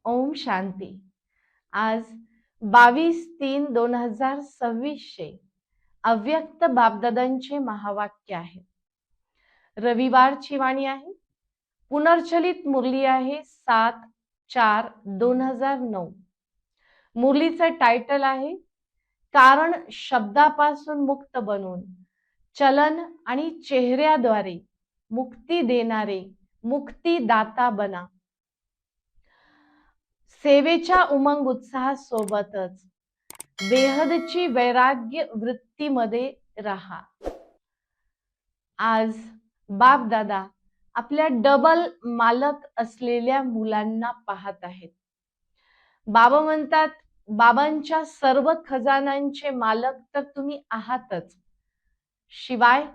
ओम शांती। आज 22/3/2026 अव्यक्त बापदादांचे महावाक्य आहे। रविवारची वाणी आहे। पुनर्चलित मुरली आहे 7/4/2009। मुरलीचं टायटल आहे कारण शब्दापासून मुक्त बनून चलन आणि चेहऱ्याद्वारे मुक्ती देणारे मुक्तीदाता बना। सेवेच्या उमंग उत्साहासोबतच बेहदची वैराग्य वृत्तीमध्ये राहा। आज बाप दादा आपल्या डबल मालक असलेल्या मुलांना पाहत आहेत। बाबा म्हणतात बाबांच्या सर्व खजानांचे मालक तर तुम्ही आहातच, शिवाय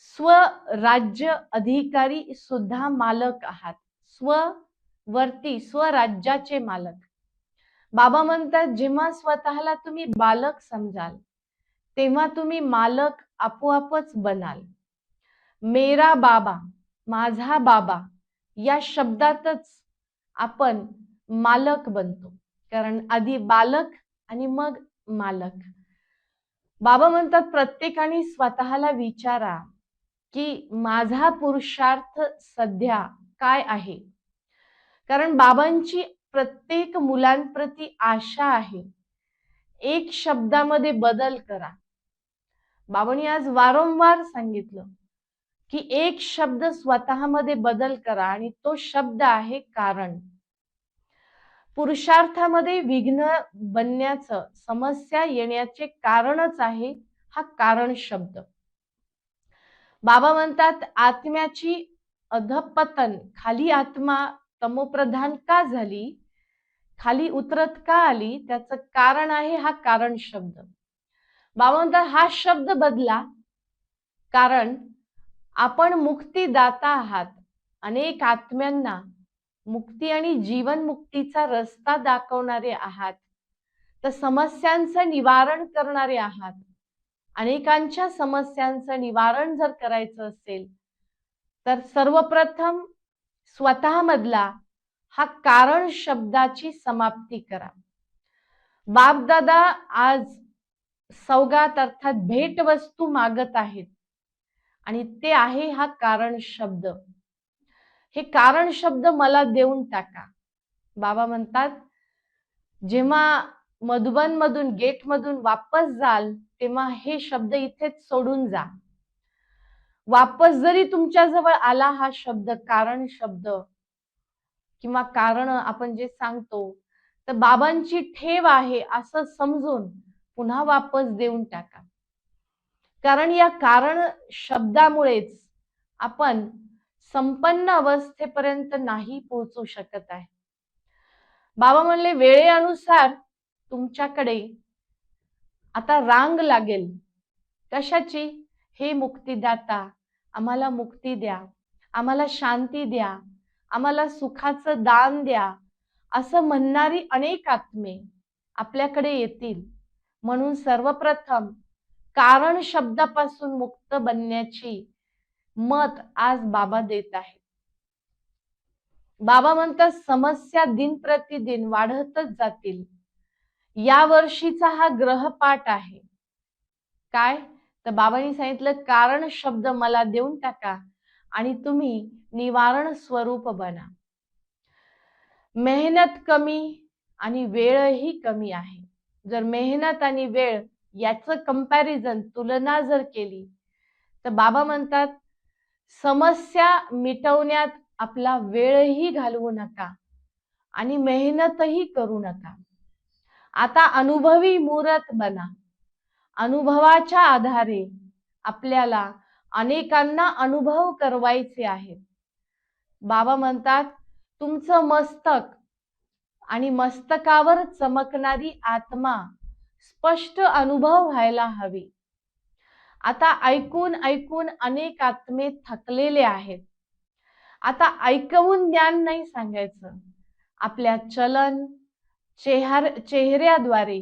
स्वराज्य अधिकारी सुद्धा मालक आहात। स्ववर्ती स्वराज्याचे मालक। बाबा म्हणतात जेव्हा स्वतःला तुम्ही बालक समजाल तेव्हा तुम्ही मालक आपोआपच बनाल। मेरा बाबा, माझा बाबा या शब्दातच आपण मालक बनतो, कारण आधी बालक आणि मग मालक। बाबा म्हणतात प्रत्येकाने स्वतःला विचारा की माझा पुरुषार्थ सध्या काय आहे, कारण बाबांची प्रत्येक मुलांप्रती आशा आहे। एक शब्दामध्ये बदल करा। बाबांनी आज वारंवार सांगितलं की एक शब्द स्वतःमध्ये बदल करा आणि तो शब्द आहे कारण। पुरुषार्थामध्ये विघ्न बनण्याचं, समस्या येण्याचे कारणच आहे हा कारण शब्द। बाबा म्हणतात आत्म्याची अधपतन, खाली आत्मा तमोप्रधान का झाली, खाली उतरत का आली, त्याचं कारण आहे हा कारण शब्द। बाबा म्हणतात हा शब्द बदला, कारण आपण मुक्तीदाता आहात। अनेक आत्म्यांना मुक्ती आणि जीवन मुक्तीचा रस्ता दाखवणारे आहात, तर समस्यांचं निवारण करणारे आहात। अनेकांच्या समस्यांचं निवारण जर करायचं असेल तर सर्वप्रथम स्वतःमधला हा कारण शब्दाची समाप्ती करा। बापदादा आज सौगात अर्थात भेटवस्तू मागत आहेत आणि ते आहे हा कारण शब्द। हे कारण शब्द मला देऊन टाका। बाबा म्हणतात जेव्हा मधुबन मधून गेट मधून वापस जाल तेव्हा हे शब्द इथेच सोडून जा। वापस जरी तुमच्या जवळ आला हा शब्द कारण शब्द किंवा कारण आपण जे सांगतो तर बाबांची ठेव आहे असं समजून पुन्हा वापस देऊन टाका, कारण या कारण शब्दामुळेच आपण संपन्न अवस्थेपर्यंत नाही पोहोचू शकत आहे। बाबा म्हणले वेळेनुसार तुमच्याकडे आता रांग लागेल। कशाची? हे मुक्तीदाता आम्हाला मुक्ती द्या, आम्हाला शांती द्या, आम्हाला सुखाचं दान द्या असं म्हणणारी अनेक आत्मे आपल्याकडे येतील। म्हणून सर्वप्रथम कारण शब्दापासून मुक्त बनण्याची मत आज बाबा देत आहेत। बाबा म्हणतात समस्या दिन प्रतिदिन वाढतच जातील। या वर्षीचा हा ग्रहपाठ आहे। काय? तर बाबांनी सांगितलं कारण शब्द मला देऊन टाका आणि तुम्ही निवारण स्वरूप बना। मेहनत कमी आणि वेळही कमी आहे। जर मेहनत आणि वेळ याचं कंपॅरिझन, तुलना जर केली तर बाबा म्हणतात समस्या मिटवण्यात आपला वेळही घालवू नका आणि मेहनतही करू नका। आता अनुभवी मूर्त बना। अनुभवाच्या आधारे आपल्याला अनेकांना अनुभव करवायचे आहेत। बाबा म्हणतात तुमचं मस्तक आणि मस्तकावर चमकणारी आत्मा स्पष्ट अनुभव व्हायला हवी। आता ऐकून ऐकून अनेक आत्मे थकलेले आहेत। आता ऐकवून ज्ञान नाही सांगायचं, आपल्या चलन चेहऱ्याद्वारे,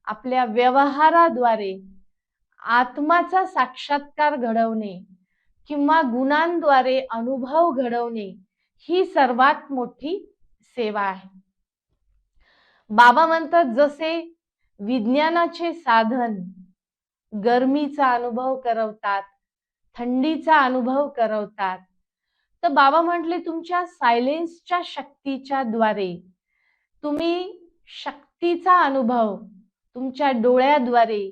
आपल्या व्यवहाराद्वारे आत्माचा साक्षात्कार घडवणे किंवा गुणांद्वारे अनुभव घडवणे ही सर्वात मोठी सेवा आहे। बाबा म्हणतात जसे विज्ञानाचे साधन गरमीचा अनुभव करवतात, थंडीचा अनुभव करवतात, तर बाबा म्हटले तुमच्या सायलेन्सच्या शक्तीच्या द्वारे तुम्ही शक्तीचा अनुभव तुमच्या डोळ्याद्वारे,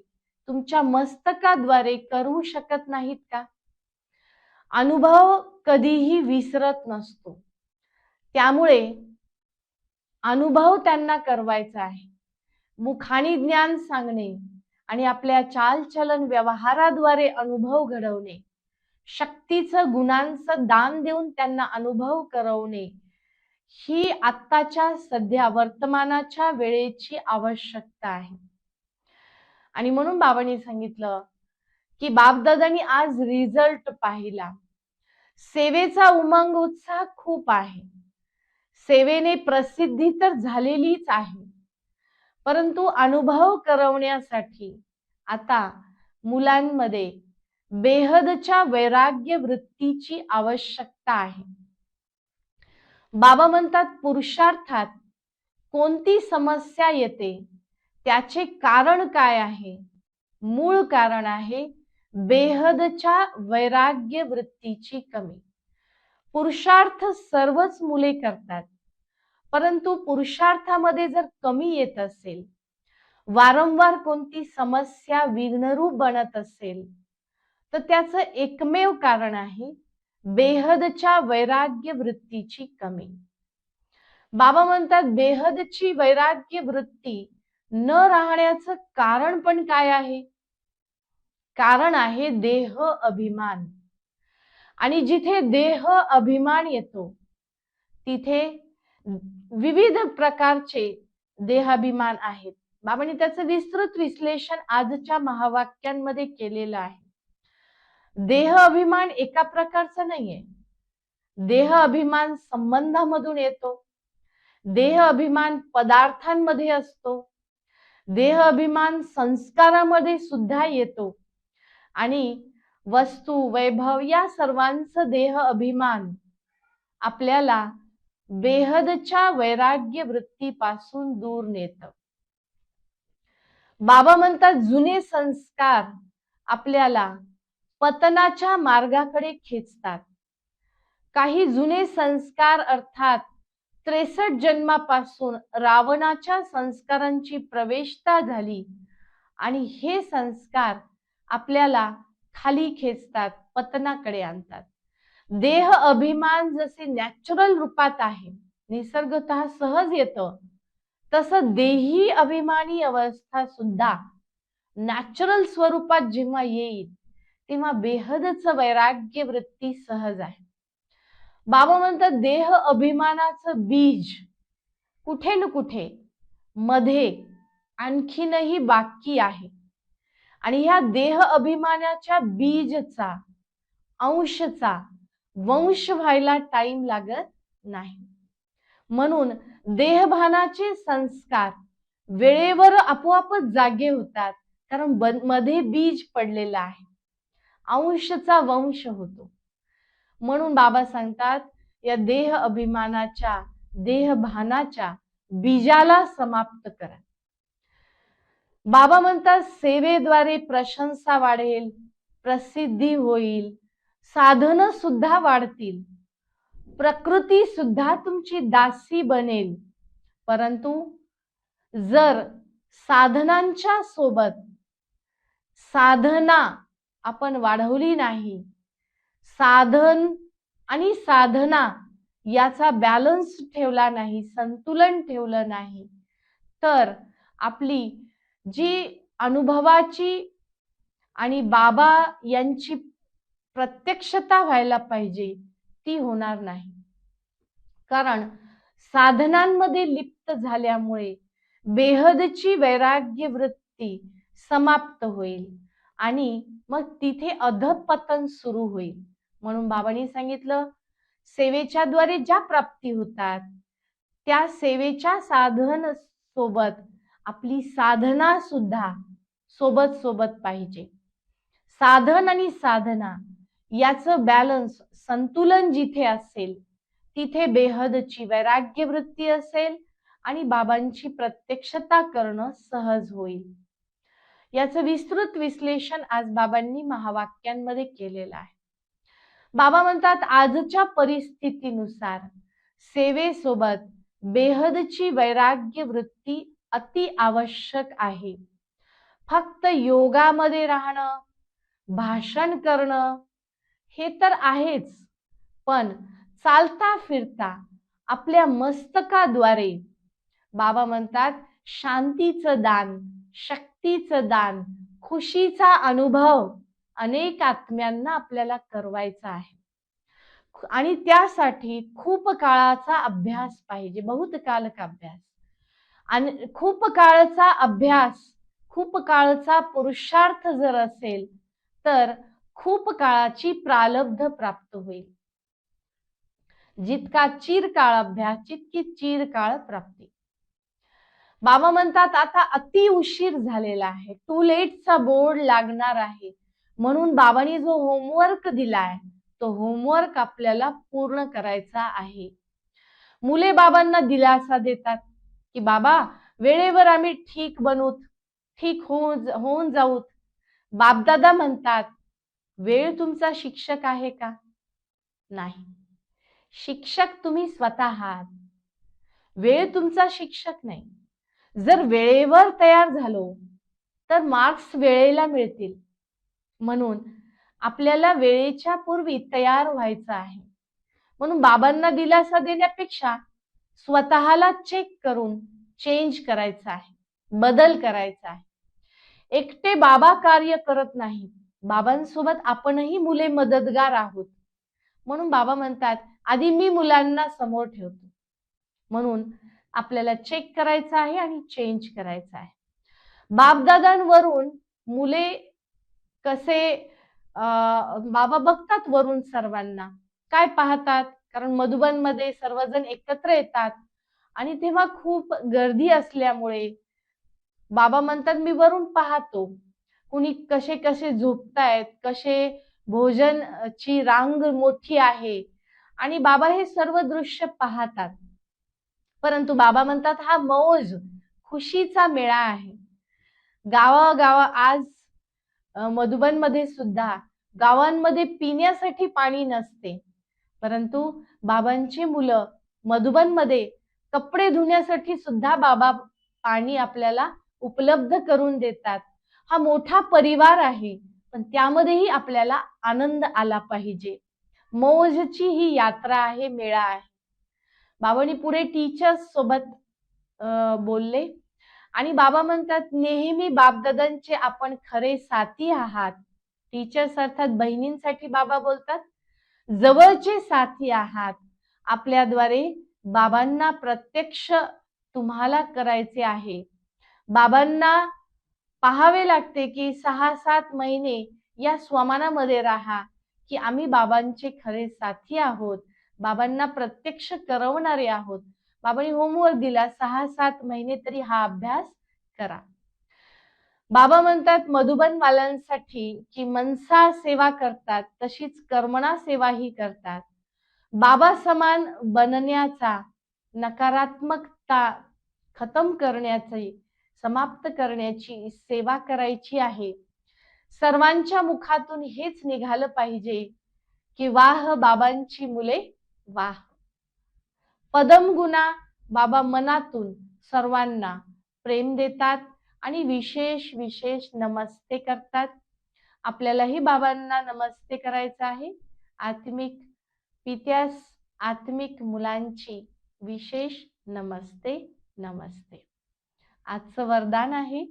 तुमच्या मस्तकाद्वारे करू शकत नाहीत का? अनुभव कधीही विसरत नसतो, त्यामुळे अनुभव त्यांना करवायचा आहे. मुखाने ज्ञान सांगणे आणि आपल्या चालचलन व्यवहाराद्वारे अनुभव घडवणे, शक्तीचं गुणांचं दान देऊन त्यांना अनुभव करवणे, ही आत्ताच्या सध्या वर्तमानाच्या वेळेची आवश्यकता आहे. आणि म्हणून बाबांनी सांगितलं की बापदादांनी आज रिझल्ट पाहिला. सेवेचा उमंग उत्साह खूप आहे, सेवेने प्रसिद्धी तर झालेलीच आहे, परंतु अनुभव करवण्यासाठी आता मुलांमध्ये बेहदच्या वैराग्य वृत्तीची आवश्यकता आहे. बाबा म्हणतात पुरुषार्थात कोणती समस्या येते त्याचे कारण काय आहे? मूळ कारण आहे बेहदच्या वैराग्य वृत्तीची कमी. पुरुषार्थ सर्वच मुले करतात, परंतु पुरुषार्थामध्ये जर कमी येत असेल, वारंवार कोणती समस्या विघ्नरूप बनत असेल, तर त्याचं एकमेव कारण आहे बेहदच्या वैराग्य वृत्तीची कमी. बाबा म्हणतात बेहदची वैराग्य वृत्ती न राहण्याचं कारण पण काय आहे? कारण आहे देह अभिमान. आणि जिथे देह अभिमान येतो तिथे विविध प्रकारचे देहाभिमान आहेत. बाबांनी त्याचं विस्तृत विश्लेषण आजच्या महावाक्यांमध्ये केलेलं आहे. देह अभिमान एका प्रकारचा नाहीये. देह अभिमान संबंधामधून येतो, देह अभिमान पदार्थांमध्ये असतो, देह अभिमान संस्कारामध्ये सुद्धा येतो, आणि वस्तू वैभव या सर्वांचं देह अभिमान आपल्याला बेहदच्या वैराग्य वृत्तीपासून दूर नेतं. बाबा म्हणतात जुने संस्कार आपल्याला पतनाच्या मार्गाकडे खेचतात. काही जुने संस्कार अर्थात 63 जन्मापासून रावणाच्या संस्कारांची प्रवेशता झाली आणि हे संस्कार आपल्याला खाली खेचतात, पतनाकडे आणतात. देह अभिमान जसे नॅचरल रूपात आहे, निसर्गतः सहज येतं, तसं देही अभिमानी अवस्था सुद्धा नॅचरल स्वरूपात जेव्हा येईल तेव्हा बेहदचं वैराग्य वृत्ती सहज आहे. बाबा म्हणतात देह अभिमानाचं बीज कुठे न कुठे मध्ये आणखीनही बाकी आहे, आणि ह्या देह अभिमानाच्या बीजचा अंशचा वंश व्हायला टाइम लागत नाही. म्हणून देहभानाचे संस्कार वेळेवर आपोआपच जागे होतात, कारण मध्ये बीज पडलेला आहे, अंशचा वंश होतो. म्हणून बाबा सांगतात या देह अभिमानाच्या देहभानाच्या बीजाला समाप्त करा. बाबा म्हणतात सेवेद्वारे प्रशंसा वाढेल, प्रसिद्धी होईल, साधनं सुद्धा वाढतील, प्रकृती सुद्धा तुमची दासी बनेल, परंतु जर साधनांच्या सोबत साधना आपण वाढवली नाही, साधन आणि साधना याचा बॅलन्स ठेवला नाही, संतुलन ठेवलं नाही, तर आपली जी अनुभवाची आणि बाबा यांची प्रत्यक्षता व्हायला पाहिजे ती होणार नाही. कारण साधनांमध्ये लिप्त झाल्यामुळे बेहदची वैराग्य वृत्ती समाप्त होईल आणि मग तिथे अधपतन सुरू होईल. म्हणून बाबांनी सांगितलं सेवेच्या द्वारे ज्या प्राप्ती होतात त्या सेवेच्या साधन सोबत आपली साधना सुद्धा सोबत सोबत पाहिजे. साधन आणि साधना याचं बॅलन्स संतुलन जिथे असेल तिथे बेहदची वैराग्य वृत्ती असेल आणि बाबांची प्रत्यक्षता करणं सहज होईल. याचं विस्तृत विश्लेषण आज बाबांनी महावाक्यांमध्ये केलेलं आहे. बाबा म्हणतात, आजच्या परिस्थितीनुसार सेवेसोबत बेहदची वैराग्य वृत्ती अति आवश्यक आहे. फक्त योगामध्ये राहणं, भाषण करणं हे तर आहेच, पण चालता फिरता आपल्या मस्तकाद्वारे बाबा म्हणतात शांतीचं दान, शक्तीचं दान, खुशीचा अनुभव अनेक आत्म्यांना आपल्याला करवायचा आहे. आणि त्यासाठी खूप काळाचा अभ्यास पाहिजे, बहुत काल का अभ्यास. आणि खूप काळचा अभ्यास, खूप काळचा पुरुषार्थ जर असेल तर खूप काळाची प्रारब्ध प्राप्त होईल. जितका चिरकाळ अभ्यास तितकी चिरकाळ प्राप्ती. बाबा म्हणतात आता अति उशीर झालेला आहे, टू लेटचा बोर्ड लागणार आहे, म्हणून बाबांनी जो होमवर्क दिलाय तो होमवर्क आपल्याला पूर्ण करायचा आहे. मुले बाबांना दिलासा देतात की बाबा वेळेवर आम्ही ठीक बनूत, ठीक होऊन जाऊत. बापदादा म्हणतात वेळ तुमचा शिक्षक आहे का? नाही, शिक्षक तुम्ही स्वतः आहात, वेळ तुमचा शिक्षक नाही. जर वेळेवर तयार झालो तर मार्क्स वेळेला मिळतील. म्हणून आपल्याला वेळेच्या पूर्वी तयार व्हायचं आहे. म्हणून बाबांना दिलासा देण्यापेक्षा स्वतःला चेक करून चेंज करायचं आहे, बदल करायचा आहे. एकटे बाबा कार्य करत नाही, बाबांसोबत आपणही मुले मदतगार आहोत. म्हणून बाबा म्हणतात आधी मी मुलांना समोर ठेवतो. म्हणून आपल्याला चेक करायचं आहे आणि चेंज करायचं आहे. बापदादांवरून मुले कसे बाबा बघतात, वरून सर्वांना काय पाहतात, कारण मधुबनमध्ये सर्वजण एकत्र येतात आणि तेव्हा खूप गर्दी असल्यामुळे बाबा म्हणतात मी वरून पाहतो, कुणी कसे कसे झोपतायत, कसे भोजनची रांग मोठी आहे आणि बाबा हे सर्व दृश्य पाहतात. परंतु बाबा म्हणतात हा मौज खुशीचा मेळा आहे. गावागावा आज मधुबनमध्ये सुद्धा गावांमध्ये पिण्यासाठी पाणी नसते, परंतु बाबांची मुलं मधुबनमध्ये कपडे धुण्यासाठी सुद्धा बाबा पाणी आपल्याला उपलब्ध करून देतात. हा मोठा परिवार आहे, पण त्यामध्येही आपल्याला आनंद आला पाहिजे. मौजची ही यात्रा आहे, मेळा आहे. बाबांनी पुढे टीचर्स सोबत बोलले आणि बाबा म्हणतात नेहमी बापदादांचे आपण खरे साथी आहात. टीचर्स अर्थात बहिणींसाठी बाबा बोलतात, जवळचे साथी आहात. आपल्याद्वारे बाबांना प्रत्यक्ष तुम्हाला करायचे आहे. बाबांना पाहावे लागते की 6-7 महिने या स्वमानामध्ये राहा की आम्ही बाबांचे खरे साथी आहोत, बाबांना प्रत्यक्ष करवणारे आहोत. बाबांनी होमवर्क दिला 6-7 महिने तरी हा अभ्यास करा. बाबा म्हणतात मधुबनवाल्यांसाठी की मनसा सेवा करतात तशीच कर्मणा सेवाही करतात. बाबा समान बनण्याचा, नकारात्मकता खतम करण्याची, समाप्त करण्याची सेवा करायची आहे. सर्वांच्या मुखातून हेच निघालं पाहिजे की वाह बाबांची मुले वाह. पदमगुणा बाबा मनातून सर्वांना प्रेम देतात आणि विशेष विशेष नमस्ते करतात. आपल्यालाही बाबांना नमस्ते करायचा आहे. आत्मिक पित्यास, आत्मिक मुलांची विशेष नमस्ते नमस्ते. आजचं वरदान आहे,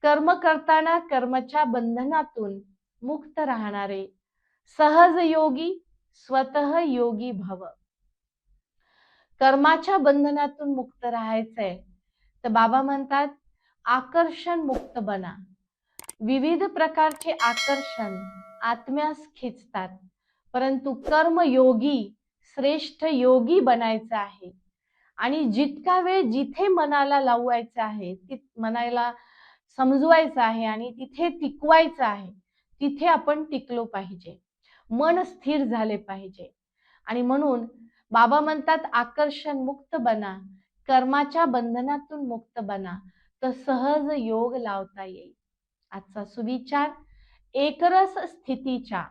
कर्म करताना कर्माच्या बंधनातून मुक्त राहणारे सहज योगी स्वतः योगी भव. कर्माच्या बंधनातून मुक्त राहायचंय तर बाबा म्हणतात आकर्षण मुक्त बना. विविध प्रकारचे आकर्षण आत्म्यास खिचतात, परंतु कर्मयोगी श्रेष्ठ योगी बनायचं आहे. आणि जितका वेळ जिथे मनाला लावायचं आहे, मनाला समजवायचं आहे आणि तिथे टिकवायचं आहे, तिथे आपण टिकलो पाहिजे, मन स्थिर झाले पाहिजे. आणि म्हणून बाबा म्हणतात आकर्षण मुक्त बना, कर्माच्या बंधनातून मुक्त बना, तर सहज योग लावता येईल. आजचा सुविचार, एकरस स्थितीच्या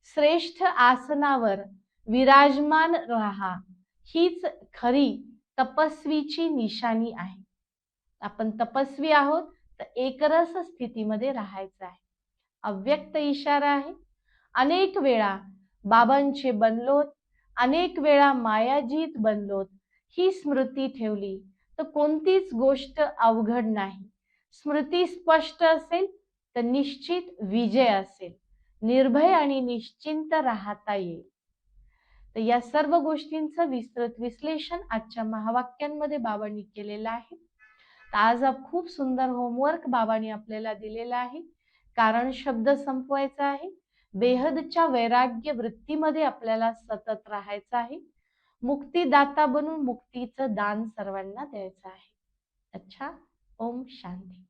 श्रेष्ठ आसनावर विराजमान राहा, हीच खरी तपस्वीची निशाणी आहे. आपण तपस्वी आहोत तर एकरस स्थितीमध्ये राहायचं आहे. अव्यक्त इशारा आहे. अनेक वेळा बाबांचे बनलोत, अनेक वेळा मायाजीत बनलोत, ही स्मृती ठेवली तर कोणतीच गोष्ट अवघड नाही. स्मृती स्पष्ट असेल तर निश्चित विजय असेल. निर्भय आणि निश्चिंत राहता येईल. तर या सर्व गोष्टींचं विस्तृत विश्लेषण आजच्या महावाक्यांमध्ये बाबांनी केलेलं आहे. तर आज खूप सुंदर होमवर्क बाबांनी आपल्याला दिलेला आहे. कारण शब्द संपवायचा आहे. बेहदच्या वैराग्य वृत्तीमध्ये आपल्याला सतत राहायचं आहे. मुक्तिदाता बनून मुक्तीचं दान सर्वांना द्यायचं आहे. अच्छा, ओम शांती.